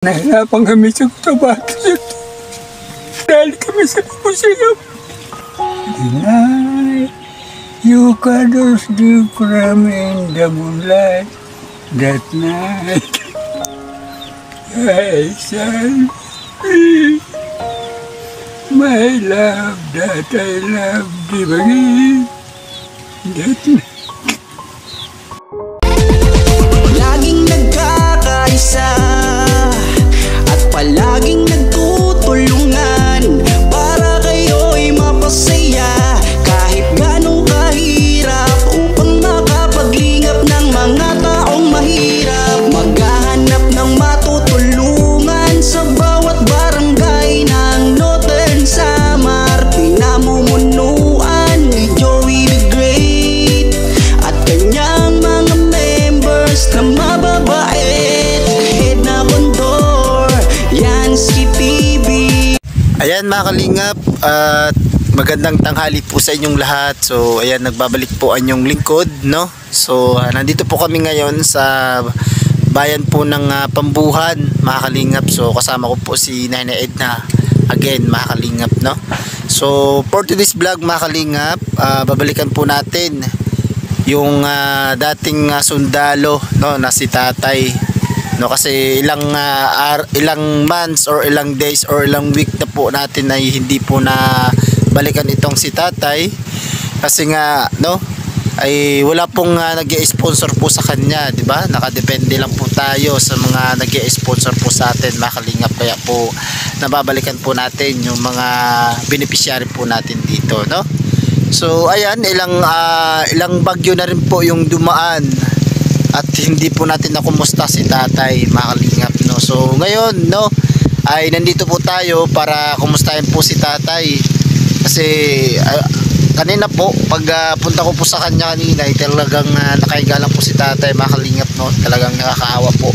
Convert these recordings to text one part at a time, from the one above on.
Nahirapan kami sa trabaho dahil kami sa museum. Tonight, you cuddles deep from in the moonlight. That night, I shall be my love that I love deeply. That night. Laging nagkakaisa at palaging nagtutulungan para kayo'y mapasaya kahit ganong kahirap upang makapaglingap ng mga taong mahirap. Maghahanap ng matutulungan sa bawat barangay ng Northern Samar. Pinamumunuan ni Joey the Great at kanyang mga members na mababait. Head na kondor, yan si TV. Ayan mga kalingap, at magandang tanghali po sa inyong lahat. So ayan, nagbabalik po ang inyong lingkod, no? So nandito po kami ngayon sa bayan po ng Pambuhan, mga kalingap. So kasama ko po si Nanay Edna again, mga kalingap, no? So for today's vlog, mga kalingap, babalikan po natin yung dating sundalo, no, na si tatay, no, kasi ilang months or ilang days or ilang week na po natin ay hindi po na balikan itong si tatay kasi nga, no, ay wala pong nag-i-sponsor po sa kanya, di ba? Nakadepende lang po tayo sa mga nag-i-sponsor po sa atin, mga kalingap, kaya po nababalikan po natin yung mga beneficiary po natin dito, no? So ayan, ilang bagyo na rin po yung dumaan at hindi po natin nakumusta si tatay, mga kalingap, no? So ngayon, no, ay nandito po tayo para kumustahin po si tatay kasi kanina po pag punta ko po sa kanya kanina ay talagang nakahiga lang po si tatay, mga kalingap, no? Talagang nakakaawa po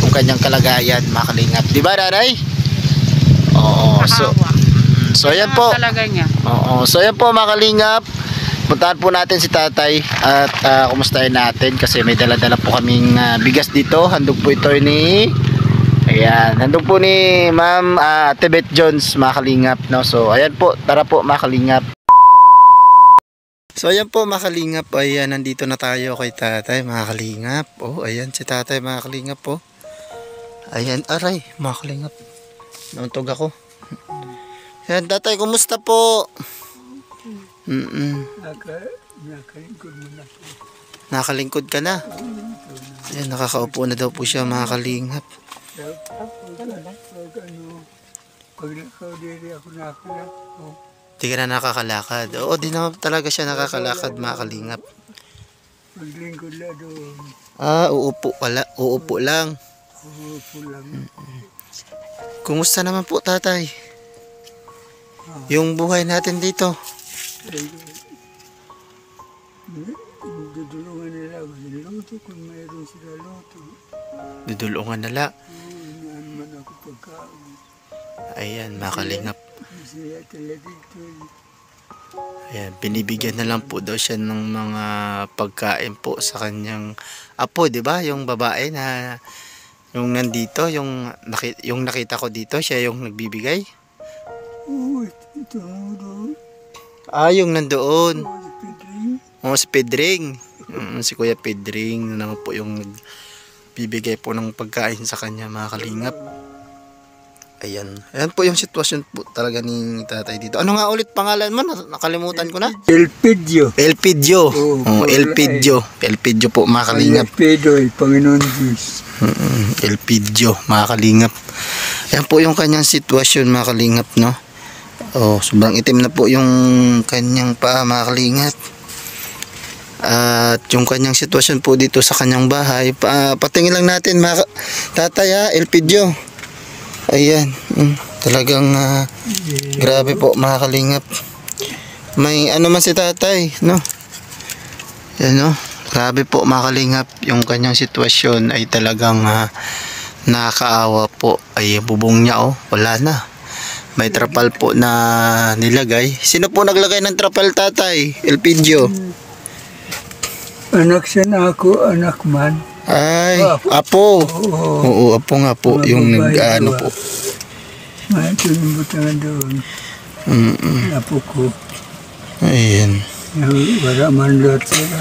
yung kanyang kalagayan, mga kalingap, di ba nanay? Oo, so ayan po talaga niya. Oo, so ayan po mga kalingap, puntahan po natin si tatay at kumustahin natin kasi may dala-dala po kaming bigas dito. Handog po ito ni, ayan, handog po ni Ma'am Tebet Jones, mga kalingap, no? So ayan po, tara po mga kalingap. So ayan po mga kalingap, ayan, nandito na tayo kay tatay, mga kalingap. Oh, ayan si tatay, mga kalingap po. Ayan, aray, mga kalingap, nauntog ako. Ayan tatay, kumusta po? Nakalingkod mo na po. Nakalingkod ka na? Ayan, nakakaupo na daw po siya, mga kalingap. Pag nakadiri ako nakalak. Di ka na nakakalakad. Oo, di naman talaga siya nakakalakad, mga kalingap. Maglingkod na doon. Uupo pala. Uupo lang. Uupo lang. Kumusta naman po tatay? Yung buhay natin dito. Dudulungan nila ako. Niluto kung mayroon sila luto. Dudulungan nila. Inaan man ako pagkaon. Ayan, mga kalingap. Sila tala dito. Ayan, binibigyan na lang po daw siya ng mga pagkain po sa kanyang apo, di ba? Yung babae na yung nandito, yung nakita ko dito, siya yung nagbibigay. Oo, ito doon. Yung nandoon. Oo, si Pedring. Si Pedring. Si Kuya Pedring naman po yung nagbibigay po ng pagkain sa kanya, mga kalingap. Ayan. Ayan po yung sitwasyon po talaga ni tatay dito. Ano nga ulit pangalan mo? Nakalimutan ko na. Elpidio. Elpidio. Elpidio. Elpidio po, mga kalingap. Elpidio, Panginoon Diyos. Elpidio, mga kalingap. Ayan po yung kanyang sitwasyon, mga kalingap, no? Sobrang itim na po yung kanyang paa, mga kalingap. At yung kanyang sitwasyon po dito sa kanyang bahay, patingin lang natin, mga tatay, Elpidio. Ayan, talagang grabe po, mga kalingap. May ano man si tatay, no? Yan, no? Grabe po, mga kalingap. Yung kanyang sitwasyon ay talagang nakakaawa po. Ay, bubong niya, wala na. May trapal po na nilagay. Sino po naglagay ng trapal, tatay? Elpidio? Anak siya na ako, anak man. Ay, apo. Oo, apo nga po. Mga Yung babae nag-ano ba? po. Ito yung butangan doon. Apo ko. Ayan. Wala man lot sila.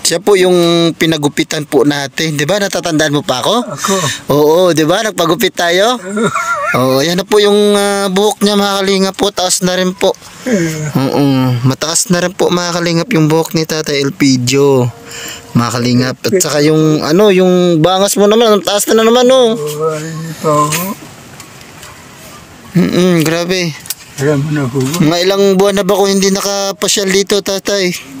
Siya po yung pinagupitan po natin. Di ba? Natatandaan mo pa ako? Ako. Oo, di ba? Nagpagupit tayo? Oo, yan na po yung buhok niya, mga kalingap po. Taas na rin po. Oo, mataas na rin po, mga kalingap, yung buhok ni Tatay Elpidio. Mga kalingap. At saka yung, yung bangas mo naman, ang taas na naman, oh. Ito. Grabe. Alam mo na ko. Mga ilang buwan na ba kung hindi nakapasyal dito, Tatay?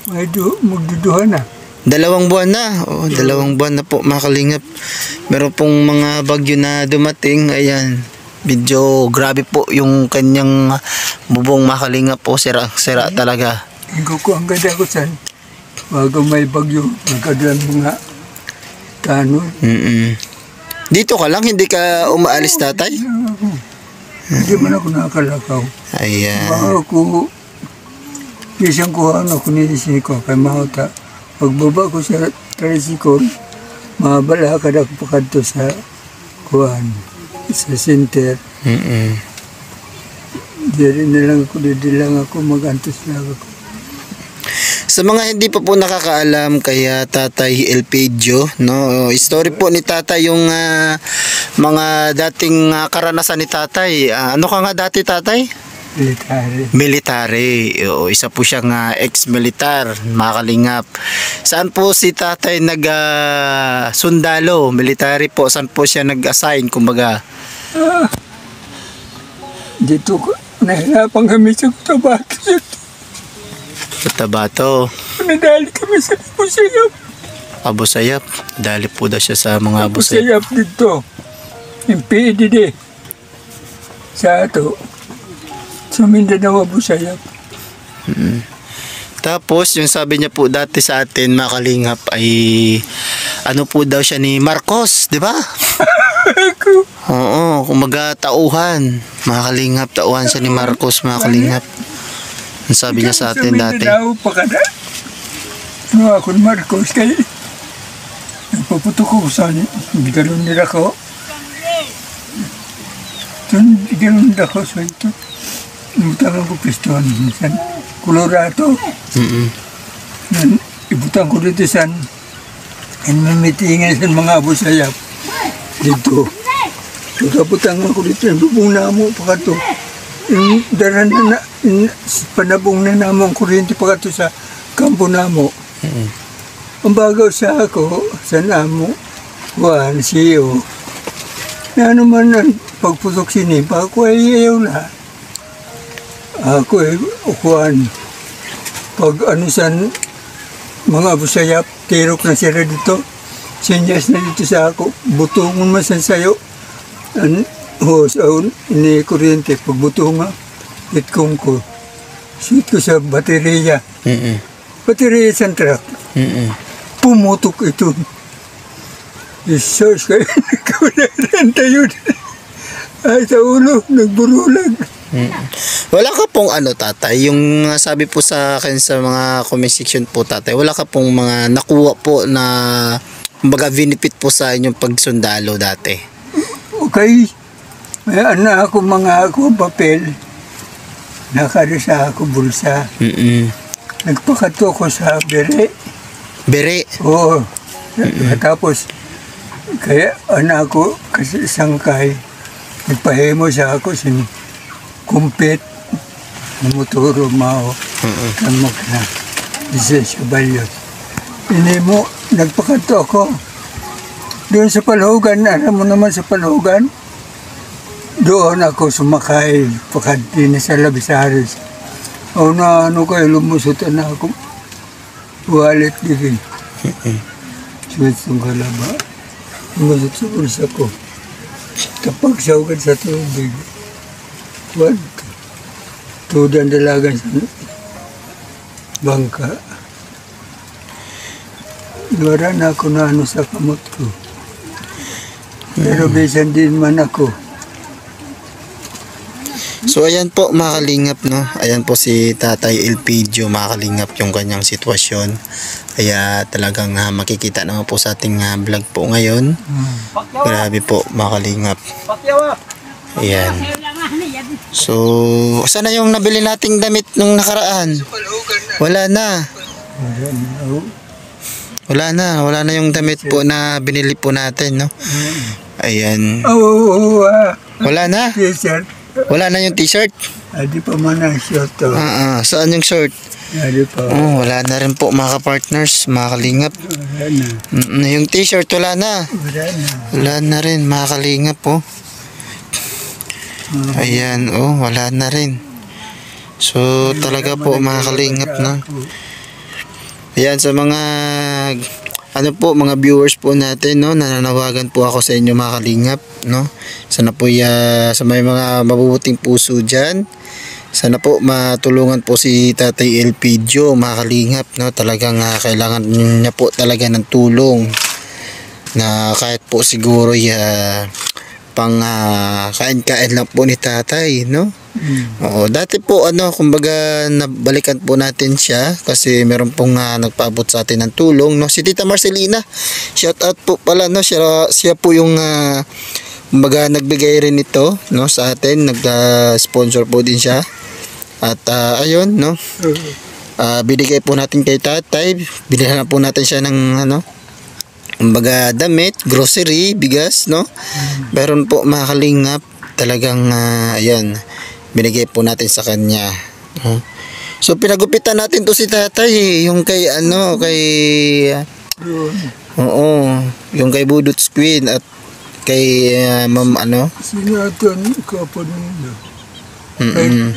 Magduduhan na. 2 buwan na. Oh, 2 buwan na po, mga kalingap. Meron pong mga bagyo na dumating. Ayan. Medyo grabe po yung kanyang bubong, mga kalingap po. Sira talaga. Hindi ko ang ganda ko saan. Bago may bagyo, nagkadaan mga tanong. Dito ka lang, hindi ka umaalis, Tatay? Hindi man ako nakakalakaw. Ayan. Baka ako, isang kuhaan ako nilisini ko kay Mahota. Pagbaba ko sa tricycle, mabalakad ako pakadto sa kuhaan, sa center. Diyan na lang ako mag-antos lang ako. Sa mga hindi pa po nakakaalam kay Tatay Elpidio, no, story po ni Tatay yung mga dating karanasan ni Tatay. Ano ka nga dati, Tatay? Military. Oo, isa po siyang ex-militar, mga kalingap. Saan po si Tatay sundalo? Military po. Saan po siya nag-assign, kumbaga? Dito ko, nahirapan kami sa Cotabato. Cotabato. Nadali kami sa Abu Sayyaf. Abu Sayyaf. Dali po daw siya sa mga Abu Sayyaf. Abu Sayyaf dito. Yung PEDD. Sa ato. Sa Mindanao, Abu Sayyaf. Tapos, yung sabi niya po dati sa atin, mga kalingap, ay ano po daw siya ni Marcos, di ba? Oo, kumaga tauhan. Mga kalingap, tauhan siya ni Marcos, mga kalingap. Ang sabi niya sa atin dati. Sa Mindanao pa ka na. Ano ako ni Marcos kayo? Nagpaputo ko saan. Bigalon nila ko. Bigalon nila ko sa ito. Ibutang ko piston. San Colorado. Ibutang ko dito san. Mamitingan sa mga Abu Sayyaf. Dito. Pagkabutang ako dito. Bubong na mo pa ka to. Yung daran na panabong na namang kuryente pa ka to sa kampo namo. Ang bagaw sa ako, sa namo, Juan, CEO. Na ano man ang pagputok sinipa, ako ay ayaw na. Ako ay Juan. Pag ano san, mga Abu Sayyaf, tirok na sila dito. Sinyas na dito sa ako. Butungon man san sayo. Ini kuryente. Pag butunga, itkong ko. Shoot ko sa baterya. Baterya sa truck. Pumutok ito. Isos kayo. Nagkawalan yun. Ay, sa ulo, nagburulag. Wala ka pong Tatay, yung sabi po sa akin sa mga comment section po, Tatay, wala ka pong mga nakuha po na kumbaga benefit po sa inyong pagsundalo dati? Okay. May ako mga papel. Nakarisa ako bulsa. Nagpakato ko sa bere. Bere? Oo. Tapos, kaya ako kasi sangkay. Nagpahimo sa ako sin kumpit. Namuturo mao. Kamok na. Isa sa balyot. Ini mo, nagpakato ako. Doon sa Palhogan, alam mo naman sa Palhogan, doon ako sumakay, pakadti na sa Labisares. O na ano kayo, lumusutan na ako. Wallet din. Suwit yung kalaba. Lumusot sa bulsa ko. Kapag saugan sa tubig, wad, tudan dalagan sa bangka. Wala na ako na ano sa kamot ko. Pero bisan din man ako. So ayan po mga kalingap, no. Ayan po si Tatay Elpidio, mga kalingap, yung kanyang sitwasyon. Kaya talagang makikita naman po sa ating vlog po ngayon. Grabe po mga kalingap. Ayan. So, saan na yung nabili nating damit nung nakaraan? Wala na. Wala na yung damit po na binili po natin, no? Ayan. Wala na. T-shirt. Wala na yung t-shirt. Di pa man ang short to. Saan yung shirt? Di pa. Wala na rin po mga ka-partners, mga kalingap. Wala na. Yung t-shirt wala na. Wala na. Wala na rin mga kalingap po. Ayan, wala na rin. So talaga po mga kalingap, no. Ayan, sa mga mga viewers po natin, no, nananawagan po ako sa inyo mga kalingap, no. Sana po sa may mga mabubuting puso diyan, sana po matulungan po si Tatay Elpidio, mga kalingap, no. Talagang kailangan niya po talaga ng tulong, na kahit po siguro pang kain-kain lang po ni tatay, no? Oo, dati po kumbaga nabalikan po natin siya kasi meron pong nagpaabot sa atin ng tulong, no? Si Tita Marcelina, shout out po pala, no? Siya po yung kumbaga nagbigay rin ito, no, sa atin, nag-sponsor po din siya. At ayun, no? Binigay po natin kay tatay, binigyan po natin siya ng kumbaga damit, grocery, bigas, no? Meron po mga kalingap, talagang ayan, binigay po natin sa kanya. So pinagupitan natin to si tatay, yung kay yung kay Budots Queen at kay ma'am Sinatan kapon nila.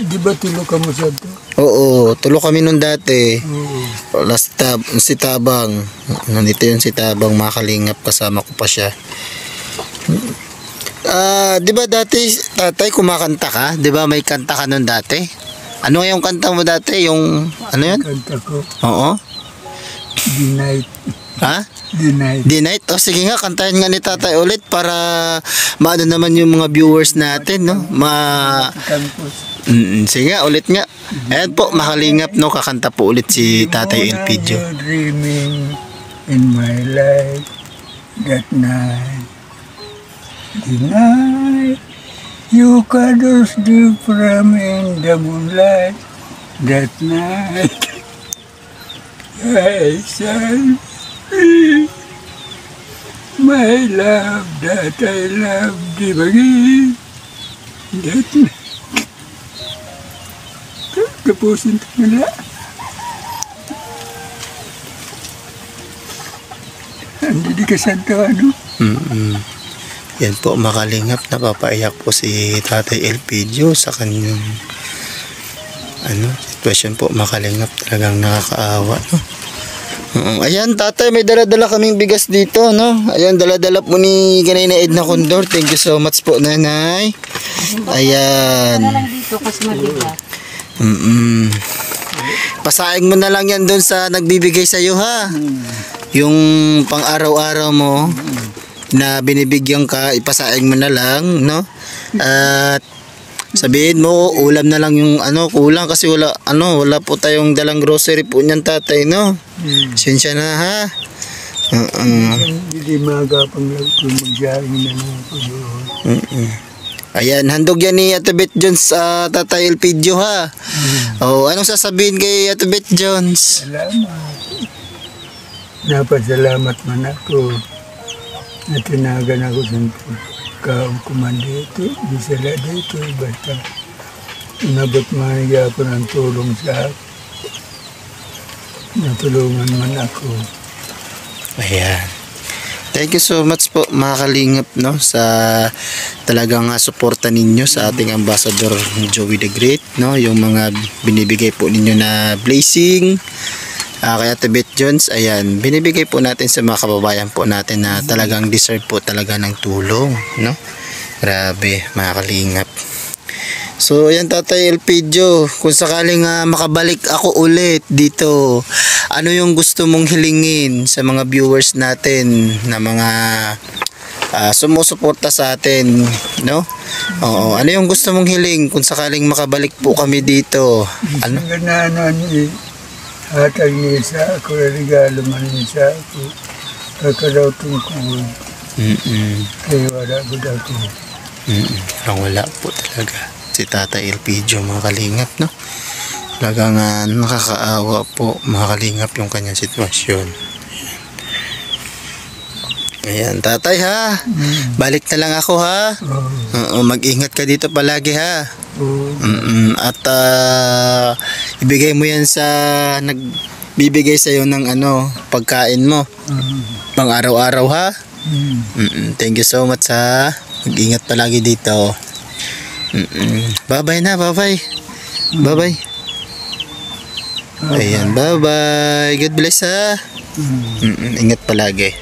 Di ba tulo ka mo sa to? Oo, tulo kami nun dati. Si Tabang. Nandito yun si Tabang, mga kalingap, kasama ko pa siya. Di ba dati, tatay, kumakanta ka? Di ba may kanta ka nun dati? Ano yung kanta mo dati? Yung, ano yun? Kanta ko. Oo. The Night. Ha? The Night. The Night? O sige nga, kantahin nga ni tatay ulit para maano naman yung mga viewers natin, no? Campus. Sige nga, ulit nga. Ayan po, makalingap, no? Kakanta po ulit si Tatay Elpidio. Dreaming in my life that night. The night you cuddles deep from in the moonlight. That night I shall see my love that I love deep again. That night. Tapusin ko nila. Hindi ka santo, Yan po, makalingap, napapaiyak po si Tatay Elpidio sa kanyang sitwasyon po, makalingap, talagang nakakaawa, no? Ayan, tatay, may dala-dala kaming bigas dito, no? Ayan, dala-dala po ni Ganay na Edna Condor. Thank you so much po, nanay. Ayan. Lang dito kasi mabigat. Pasaing mo na lang yan doon sa nagbibigay sa iyo, ha. Yung pang araw-araw mo na binibigyan ka, ipasaing mo na lang, no? At sabihin mo ulam na lang yung kulang kasi wala po tayong dalang grocery po niyan, tatay, no? Sinsya na, ha. Hindi magapang lang kung magjaring na lang ako doon. Ayan, handog yan ni Ate Beth Jones sa Tatay Elpidio, ha. Anong sasabihin kay Ate Beth Jones? Salamat. Napasalamat man ako na tinagan ako sa kaukuman dito. Di sila dito. Basta inabot man ako ng tulong sa akin. Natulungan man ako. Ayan. Thank you so much po, mga kalingap, no, sa talagang suporta ninyo sa ating ambassador Joey the Great, no, yung mga binibigay po ninyo na blessing kay Ate Beth Jones. Ayan, binibigay po natin sa mga kababayan po natin na talagang deserve po talaga ng tulong, no. Grabe, mga kalingap. So ayan, Tatay Elpidio, kung sakaling makabalik ako ulit dito, ano yung gusto mong hilingin sa mga viewers natin na mga sumusuporta sa atin, no? Oo, ano yung gusto mong hiling kung sakaling makabalik po kami dito? Ano? Ang ganaan ni hatag niya sa ako, regalo man niya sa ako. Kakalaw tungkol. Kaya wala ko ako. Wala po talaga. Si Tata Elpidio, mga kalingap, no? Talagang nakakaawa po, mga kalingap, yung kanyang sitwasyon. Ayan, tatay ha. Balik na lang ako ha. Oo, mag-ingat ka dito palagi ha. At ibigay mo yan sa nagbibigay sa iyo ng pagkain mo. Pang araw-araw ha. Thank you so much ha. Mag-ingat palagi dito. Bye-bye na, bye-bye. Bye-bye. Ayan, bye-bye. God bless ha. Ingat palagi.